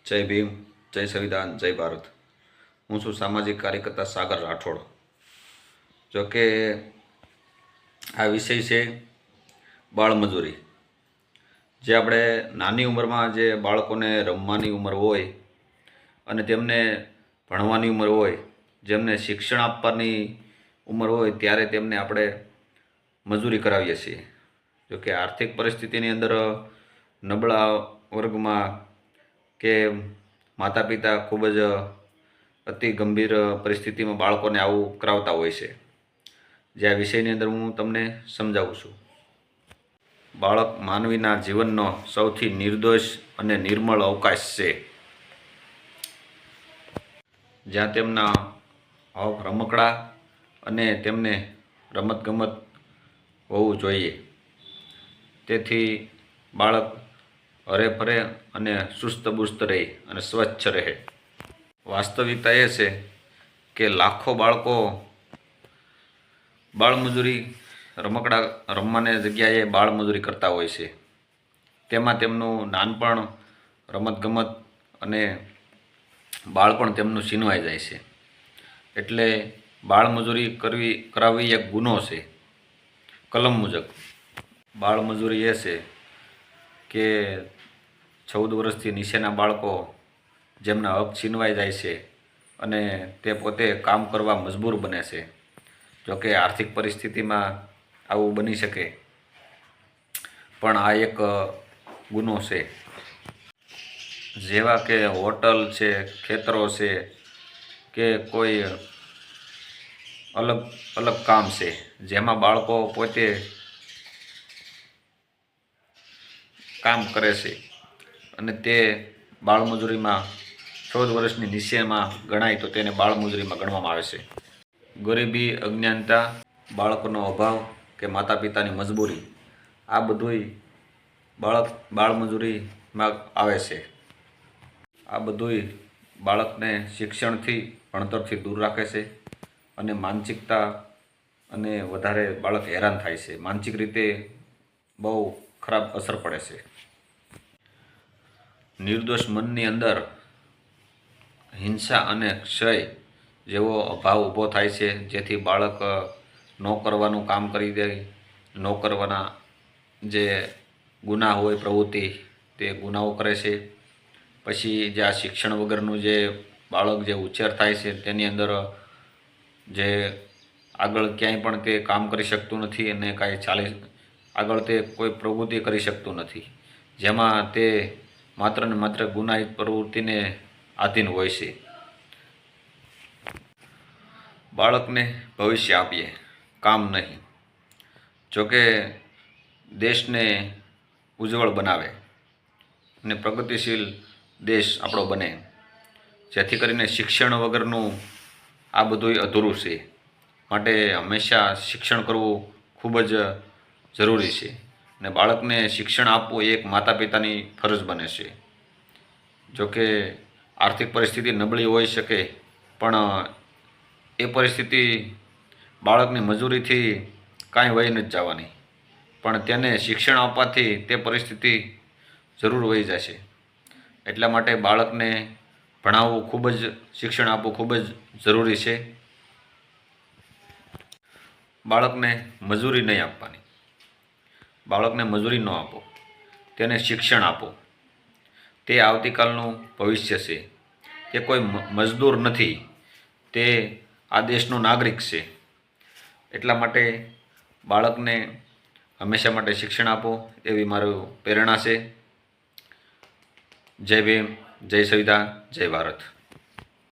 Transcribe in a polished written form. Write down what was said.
જય ભીમ, જય સંવિધાન, જય ભારત। હું છું સામાજિક કાર્યકર્તા સાગર રાઠોડ। જોકે આ વિષય છે બાળમજૂરી। જે આપણે નાની ઉંમરમાં જે બાળકોને રમવાની ઉંમર હોય અને તેમને ભણવાની ઉંમર હોય, જેમને શિક્ષણ આપવાની ઉંમર હોય, ત્યારે તેમને આપણે મજૂરી કરાવીએ છીએ। જોકે આર્થિક પરિસ્થિતિની અંદર નબળા વર્ગમાં કે માતા પિતા ખૂબ જ અતિ ગંભીર પરિસ્થિતિમાં બાળકોને આવું કરાવતા હોય છે। જે આ વિષયની અંદર હું તમને સમજાવું છું। બાળક માનવીના જીવનનો સૌથી નિર્દોષ અને નિર્મળ અવકાશ છે, જ્યાં તેમના રમકડા અને તેમને રમતગમત હોવું જોઈએ। તેથી બાળક હરે ફરે અને સુસ્તબુસ્ત રહે અને સ્વચ્છ રહે। વાસ્તવિકતા એ છે કે લાખો બાળકો બાળમજૂરી રમકડા રમવાની જગ્યાએ બાળમજૂરી કરતા હોય છે। તેમાં તેમનું નાનપણ, રમતગમત અને બાળપણ તેમનું છીનવાઈ જાય છે। એટલે બાળમજૂરી કરાવવી એક ગુનો છે। કલમ મુજબ બાળમજૂરી એ છે કે 14 વર્ષથી નીચેના બાળકો જેમના હક છીનવાઈ જાય છે અને તે પોતે કામ કરવા મજબૂર બને છે। જોકે આર્થિક પરિસ્થિતિમાં આવું બની શકે, પણ આ એક ગુનો છે। જેવા કે હોટલ છે, ખેતરો છે, કે કોઈ અલગ અલગ કામ છે જેમાં બાળકો પોતે કામ કરે છે અને તે બાળમજૂરીમાં 14 વર્ષની નીચેમાં ગણાય તો તેને બાળમજૂરીમાં ગણવામાં આવે છે। ગરીબી, અજ્ઞાનતા, બાળકોનો અભાવ કે માતા પિતાની મજબૂરી, આ બધુંય બાળમજૂરીમાં આવે છે। આ બધુંય બાળકને શિક્ષણથી, ભણતરથી દૂર રાખે છે અને માનસિકતા અને વધારે બાળક હેરાન થાય છે। માનસિક રીતે બહુ ખરાબ અસર પડે છે। નિર્દોષ મનની અંદર હિંસા અને ક્ષય જેવો અભાવ ઊભો થાય છે, જેથી બાળક ન કરવાનું કામ કરી દે, ન કરવાના જે ગુના હોય પ્રવૃત્તિ તે ગુનાઓ કરે છે। પછી જે આ શિક્ષણ વગરનું જે બાળક જે ઉછેર થાય છે તેની અંદર જે આગળ ક્યાંય પણ તે કામ કરી શકતું નથી અને કાંઈ આગળ તે કોઈ પ્રવૃત્તિ કરી શકતું નથી, જેમાં તે માત્ર ને માત્ર ગુનાહિત પ્રવૃત્તિને આધીન હોય છે। બાળકને ભવિષ્ય આપીએ, કામ નહીં। જોકે દેશને ઉજ્જવળ બનાવે અને પ્રગતિશીલ દેશ આપણો બને, જેથી કરીને શિક્ષણ વગરનું આ બધુંય અધૂરું છે। માટે હંમેશા શિક્ષણ કરવું ખૂબ જ જરૂરી છે અને બાળકને શિક્ષણ આપવું એ એક માતા પિતાની ફરજ બને છે। જોકે આર્થિક પરિસ્થિતિ નબળી હોઈ શકે, પણ એ પરિસ્થિતિ બાળકની મજૂરીથી કાંઈ વહી નથી જવાની, પણ તેને શિક્ષણ આપવાથી તે પરિસ્થિતિ જરૂર વહી જશે। એટલા માટે બાળકને ભણાવવું ખૂબ જ, શિક્ષણ આપવું ખૂબ જ જરૂરી છે। બાળકને મજૂરી નહીં આપવાની, બાળકને મજૂરી ન આપો, તેને શિક્ષણ આપો। તે આવતીકાલનું ભવિષ્ય છે। તે કોઈ મજદૂર નથી, તે આ દેશનો નાગરિક છે। એટલા માટે બાળકને હંમેશા માટે શિક્ષણ આપો એવી મારી પ્રેરણા છે। જય ભીમ, જય સંવિધાન, જય ભારત।